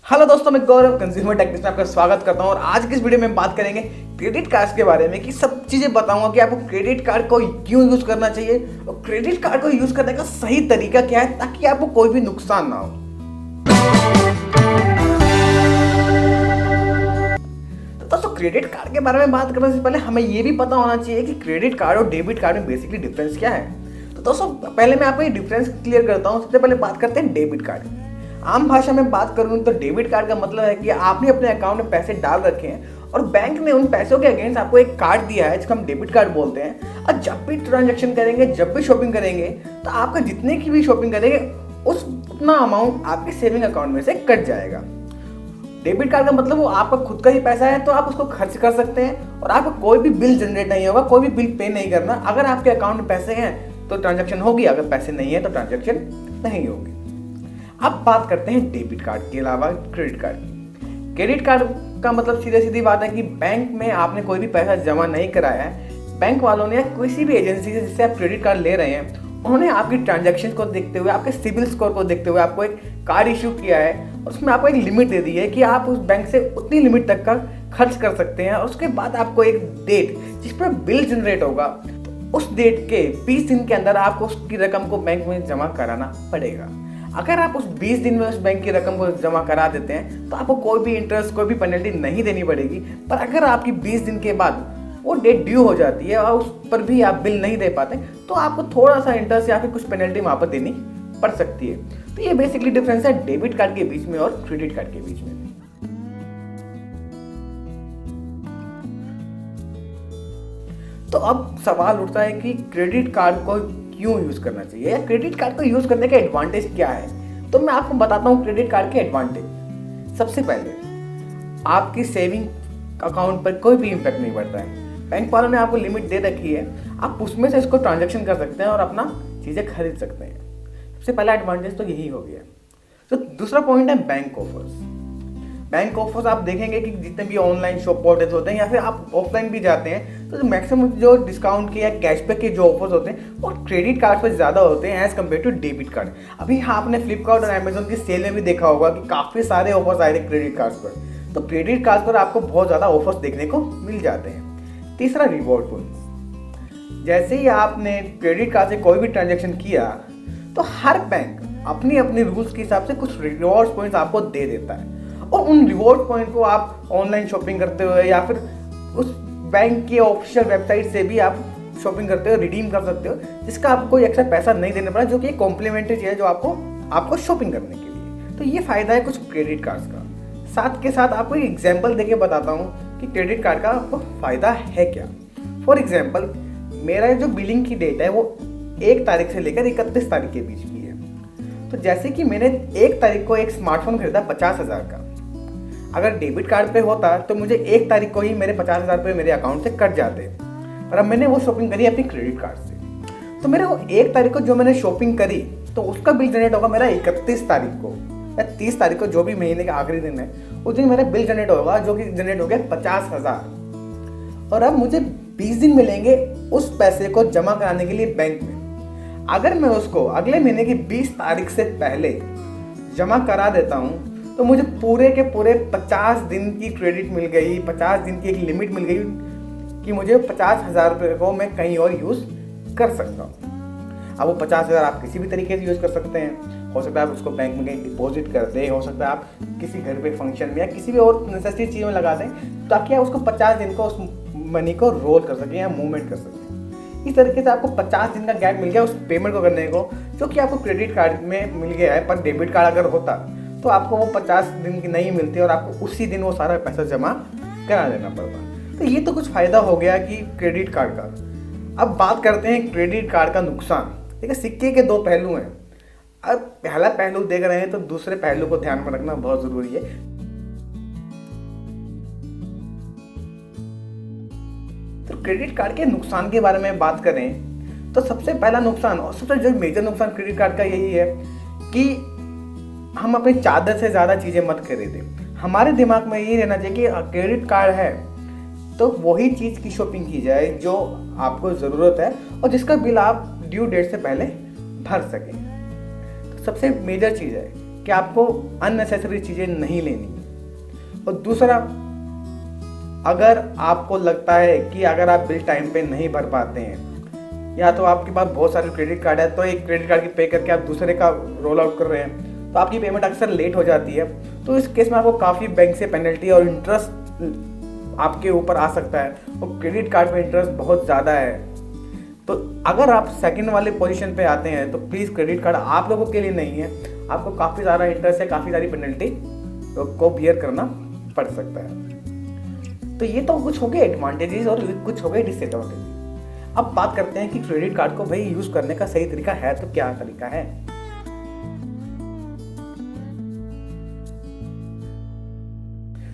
Hello दोस्तों, मैं गौरव consumer techniques में आपका स्वागत करता हूं और आज की इस वीडियो में बात करेंगे क्रेडिट कार्ड्स के बारे में कि सब चीज़ें बताऊंगा कि आपको क्रेडिट कार्ड को क्यों यूज़ करना चाहिए और क्रेडिट कार्ड को यूज़ करने का सही तरीका क्या है ताकि आपको कोई भी नुकसान ना हो। तो दोस्तों, क्रेडिट कार्ड के बारे में बात करने से पहले हमें यह भी पता होना चाहिए कि क्रेडिट कार्ड और डेबिट कार्ड में बेसिकली डिफरेंस क्या है। तो दोस्तों, पहले मैं आपको ये डिफरेंस क्लियर करता हूँ। सबसे पहले बात करते हैं डेबिट कार्ड। आम भाषा में बात करूँ तो डेबिट कार्ड का मतलब है कि आपने अपने अकाउंट में पैसे डाल रखे हैं और बैंक ने उन पैसों के अगेंस्ट आपको एक कार्ड दिया है जिसको हम डेबिट कार्ड बोलते हैं। और जब भी ट्रांजैक्शन करेंगे, जब भी शॉपिंग करेंगे, तो आपका जितने की भी शॉपिंग करेंगे उतना अमाउंट आपके सेविंग अकाउंट में से कट जाएगा। डेबिट कार्ड का मतलब वो आपका खुद का ही पैसा है, तो आप उसको खर्च कर सकते हैं और आपको कोई भी बिल जनरेट नहीं होगा, कोई भी बिल पे नहीं करना। अगर आपके अकाउंट में पैसे हैं तो ट्रांजैक्शन होगी, अगर पैसे नहीं है तो ट्रांजैक्शन नहीं होगी। अब बात करते हैं डेबिट कार्ड के अलावा क्रेडिट कार्ड की। क्रेडिट कार्ड का मतलब सीधी सीधी बात है कि बैंक में आपने कोई भी पैसा जमा नहीं कराया है। बैंक वालों ने या किसी भी एजेंसी से जिससे आप क्रेडिट कार्ड ले रहे हैं, उन्होंने आपकी ट्रांजैक्शन को देखते हुए, आपके सिबिल स्कोर को देखते हुए आपको एक कार्ड इशू किया है और उसमें आपको एक लिमिट दे दी है कि आप उस बैंक से उतनी लिमिट तक का खर्च कर सकते हैं। और उसके बाद आपको एक डेट जिस पर बिल जनरेट होगा, तो उस डेट के 20 दिन के अंदर आपको उसकी रकम को बैंक में जमा कराना पड़ेगा। अगर आप उस 20 दिन में उस बैंक की रकम को जमा करा देते हैं तो आपको कोई भी इंटरेस्ट, कोई भी पेनल्टी नहीं देनी पड़ेगी। पर अगर आपकी 20 दिन के बाद वो डेट ड्यू हो जाती है और उस पर भी आप बिल नहीं दे पाते, तो आपको थोड़ा सा इंटरेस्ट या फिर कुछ पेनल्टी वहाँ पर देनी पड़ सकती है। तो ये बेसिकली डिफरेंस है डेबिट कार्ड के बीच में और क्रेडिट कार्ड के बीच में। तो अब सवाल उठता है कि क्रेडिट कार्ड को क्यों यूज करना चाहिए या क्रेडिट कार्ड को यूज करने का एडवांटेज क्या है। तो मैं आपको बताता हूँ क्रेडिट कार्ड के एडवांटेज। सबसे पहले, आपकी सेविंग अकाउंट पर कोई भी इंपैक्ट नहीं पड़ता है। बैंक वालों ने आपको लिमिट दे रखी है, आप उसमें से इसको ट्रांजैक्शन कर सकते हैं और अपना चीज़ें खरीद सकते हैं। सबसे पहला एडवांटेज तो यही हो गया। तो दूसरा पॉइंट है बैंक ऑफर्स। बैंक ऑफर्स आप देखेंगे कि जितने भी ऑनलाइन शॉप पोर्टल्स होते हैं या फिर आप ऑफलाइन भी जाते हैं, तो मैक्सिमम जो डिस्काउंट के या कैशबैक के जो ऑफर्स होते हैं वो क्रेडिट कार्ड पर ज़्यादा होते हैं as compared to debit card. अभी आपने फ्लिपकार्ट और अमेजोन की सेल में भी देखा होगा कि काफ़ी सारे ऑफर्स आए थे क्रेडिट कार्ड्स पर। तो क्रेडिट कार्ड पर आपको बहुत ज़्यादा ऑफर्स देखने को मिल जाते हैं। तीसरा, रिवॉर्ड पॉइंट्स। जैसे ही आपने क्रेडिट कार्ड से कोई भी ट्रांजेक्शन किया, तो हर बैंक अपनी अपनी रूल्स के हिसाब से कुछ रिवॉर्ड पॉइंट्स आपको दे देता है और उन रिवॉर्ड पॉइंट को आप ऑनलाइन शॉपिंग करते हुए या फिर उस बैंक के ऑफिशियल वेबसाइट से भी आप शॉपिंग करते हो, रिडीम कर सकते हो, जिसका आपको कोई एक्स्ट्रा पैसा नहीं देना पड़ा, जो कि एक कॉम्प्लीमेंट्री चीज़ है जो आपको शॉपिंग करने के लिए। तो ये फ़ायदा है कुछ क्रेडिट कार्ड्स का। साथ के साथ आपको एक एग्जाम्पल देके बताता हूँ कि क्रेडिट कार्ड का आपको फ़ायदा है क्या। फॉर एग्जाम्पल, मेरा जो बिलिंग की डेट है वो 1 तारीख से लेकर 31 तारीख के बीच की है। तो जैसे कि मैंने 1 तारीख को एक स्मार्टफोन खरीदा 50,000 का। अगर डेबिट कार्ड पे होता तो मुझे 1 तारीख को ही मेरे 50,000 रुपये मेरे अकाउंट से कट जाते, पर अब मैंने वो शॉपिंग करी अपनी क्रेडिट कार्ड से। तो मेरे वो 1 तारीख को जो मैंने शॉपिंग करी, तो उसका बिल जनरेट होगा मेरा 31 तारीख को या 30 तारीख को, जो भी महीने का आखिरी दिन है, उस दिन मेरा बिल जनरेट होगा, जो कि जनरेट हो गया 50,000। और अब मुझे 20 दिन मिलेंगे उस पैसे को जमा कराने के लिए बैंक में। अगर मैं उसको अगले महीने की 20 तारीख से पहले जमा करा देता हूँ, तो मुझे पूरे के पूरे 50 दिन की क्रेडिट मिल गई, 50 दिन की एक लिमिट मिल गई कि मुझे 50,000 रुपये को मैं कहीं और यूज़ कर सकता हूँ। अब वो 50,000 आप किसी भी तरीके से यूज़ कर सकते हैं। हो सकता है आप उसको बैंक में कहीं डिपॉजिट कर दें, हो सकता है आप किसी घर पे फंक्शन में या किसी भी और नेसेसरी चीज़ में लगा दें, ताकि आप उसको 50 दिन को उस मनी को रोल कर सकें या मूवमेंट कर सकें। इस तरीके से आपको 50 दिन का गैप मिल गया उस पेमेंट को करने को, जो कि आपको क्रेडिट कार्ड में मिल गया है। पर डेबिट कार्ड अगर होता तो आपको वो 50 दिन की नहीं मिलती और आपको उसी दिन वो सारा पैसा जमा करा देना पड़ता। तो ये तो कुछ फ़ायदा हो गया कि क्रेडिट कार्ड का। अब बात करते हैं क्रेडिट कार्ड का नुकसान। देखिए, सिक्के के 2 पहलू हैं। अब पहला पहलू देख रहे हैं तो दूसरे पहलू को ध्यान में रखना बहुत ज़रूरी है। तो क्रेडिट कार्ड के नुकसान के बारे में बात करें तो सबसे पहला नुकसान और सबसे जो मेजर नुकसान क्रेडिट कार्ड का यही है कि हम अपनी चादर से ज़्यादा चीज़ें मत खरीदें। हमारे दिमाग में ये रहना चाहिए कि क्रेडिट कार्ड है तो वही चीज़ की शॉपिंग की जाए जो आपको ज़रूरत है और जिसका बिल आप ड्यू डेट से पहले भर सकें। तो सबसे मेजर चीज़ है कि आपको अननेसेसरी चीज़ें नहीं लेनी। और दूसरा, अगर आपको लगता है कि अगर आप बिल टाइम पे नहीं भर पाते हैं या तो आपके पास बहुत सारे क्रेडिट कार्ड है, तो एक क्रेडिट कार्ड की पे करके आप दूसरे का रोल आउट कर रहे हैं, तो आपकी पेमेंट अक्सर लेट हो जाती है। तो इस केस में आपको काफ़ी बैंक से पेनल्टी और इंटरेस्ट आपके ऊपर आ सकता है, और क्रेडिट कार्ड पे इंटरेस्ट बहुत ज़्यादा है। तो अगर आप सेकंड वाले पोजीशन पे आते हैं तो प्लीज़ क्रेडिट कार्ड आप लोगों के लिए नहीं है। आपको काफ़ी ज़्यादा इंटरेस्ट है, काफ़ी सारी पेनल्टी को बियर करना पड़ सकता है। तो ये तो कुछ हो गए एडवांटेजेस और कुछ हो गए डिसएडवांटेजेस। अब बात करते हैं कि क्रेडिट कार्ड को भाई यूज़ करने का सही तरीका है तो क्या तरीका है।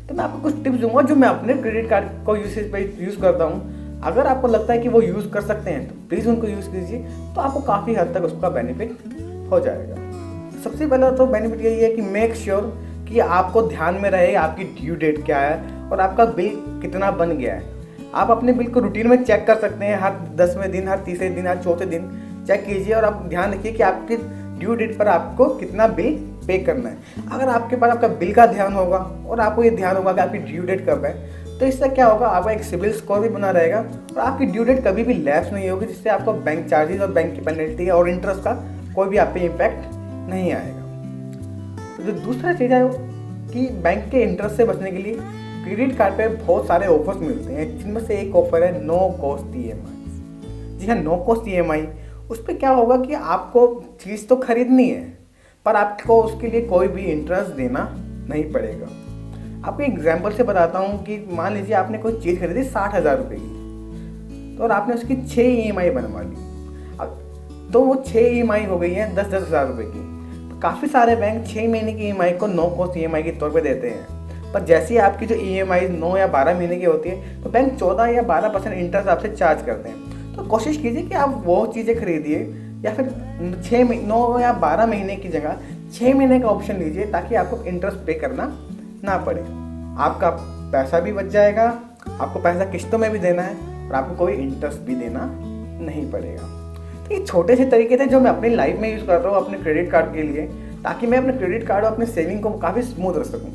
तो मैं आपको कुछ टिप्स दूंगा जो मैं अपने क्रेडिट कार्ड को यूसेज पे यूज़ करता हूँ। अगर आपको लगता है कि वो यूज़ कर सकते हैं तो प्लीज़ उनको यूज़ कीजिए, तो आपको काफ़ी हद तक उसका बेनिफिट हो जाएगा। सबसे पहला तो बेनिफिट यही है कि मेक श्योर कि आपको ध्यान में रहे आपकी ड्यू डेट क्या है और आपका बिल कितना बन गया है। आप अपने बिल को रूटीन में चेक कर सकते हैं, हर 10वें दिन, हर 3रे दिन, हर 4थे दिन चेक कीजिए और आप ध्यान रखिए कि आपकी ड्यू डेट पर आपको कितना बिल पे करना है। अगर आपके पास आपका बिल का ध्यान होगा और आपको ये ध्यान होगा कि आपकी ड्यू डेट कब है, तो इससे क्या होगा, आपका एक सिबिल स्कोर भी बना रहेगा और आपकी ड्यू डेट कभी भी लैप्स नहीं होगी, जिससे आपको बैंक चार्जेस और बैंक की पेनल्टी और इंटरेस्ट का कोई भी आप पे इम्पैक्ट नहीं आएगा। तो जो दूसरा चीज़ है कि बैंक के इंटरेस्ट से बचने के लिए क्रेडिट कार्ड पे बहुत सारे ऑफर्स मिलते हैं, जिनमें से एक ऑफर है नो कॉस्ट EMI। जी हाँ, नो कॉस्ट EMI। उस पर क्या होगा कि आपको चीज़ तो खरीदनी है पर आपको उसके लिए कोई भी इंटरेस्ट देना नहीं पड़ेगा। आपको एग्जाम्पल से बताता हूँ कि मान लीजिए आपने कोई चीज़ खरीदी 60,000 रुपये की, तो और आपने उसकी 6 EMI बनवा ली, तो वो 6 EMI हो गई है 10-10 हज़ार रुपये की। तो काफ़ी सारे बैंक 6 महीने की EMI को नो कॉस्ट EMI के तौर पे देते हैं, पर जैसे ही आपकी जो EMI 9 या 12 महीने की होती है तो बैंक 14 या 12% इंटरेस्ट आपसे चार्ज करते हैं। तो कोशिश कीजिए कि आप वो चीज़ें खरीदिए या फिर 9 या 12 महीने की जगह 6 महीने का ऑप्शन लीजिए, ताकि आपको इंटरेस्ट पे करना ना पड़े। आपका पैसा भी बच जाएगा, आपको पैसा किस्तों में भी देना है और आपको कोई इंटरेस्ट भी देना नहीं पड़ेगा। तो ये छोटे से तरीके थे जो मैं अपनी लाइफ में यूज़ कर रहा हूँ अपने क्रेडिट कार्ड के लिए, ताकि मैं अपने क्रेडिट कार्ड और अपने सेविंग को काफ़ी स्मूथ रख सकूँ।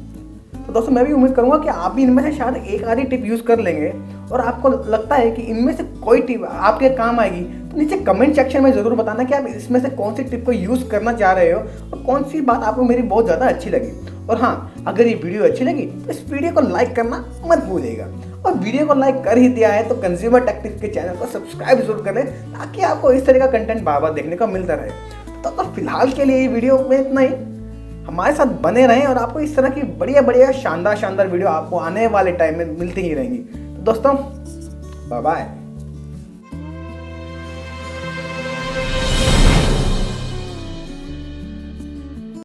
तो दोस्तों, मैं भी उम्मीद करूँगा कि आप भी इनमें से शायद एक आधी टिप यूज़ कर लेंगे, और आपको लगता है कि इनमें से कोई टिप आपके काम आएगी तो नीचे कमेंट सेक्शन में ज़रूर बताना कि आप इसमें से कौन सी टिप को यूज़ करना चाह रहे हो और कौन सी बात आपको मेरी बहुत ज़्यादा अच्छी लगी। और हाँ, अगर ये वीडियो अच्छी लगी तो इस वीडियो को लाइक करना मत भूलिएगा, और वीडियो को लाइक कर ही दिया है तो कंज्यूमर टेक्टिक्स के चैनल को सब्सक्राइब जरूर कर लें, ताकि आपको इस तरह का कंटेंट बार बार देखने को मिलता रहे। तो फिलहाल के लिए ये वीडियो में इतना ही। हमारे साथ बने रहें और आपको इस तरह की बढ़िया शानदार वीडियो आपको आने वाले टाइम में मिलती ही रहेंगी। तो दोस्तों, बाय बाय।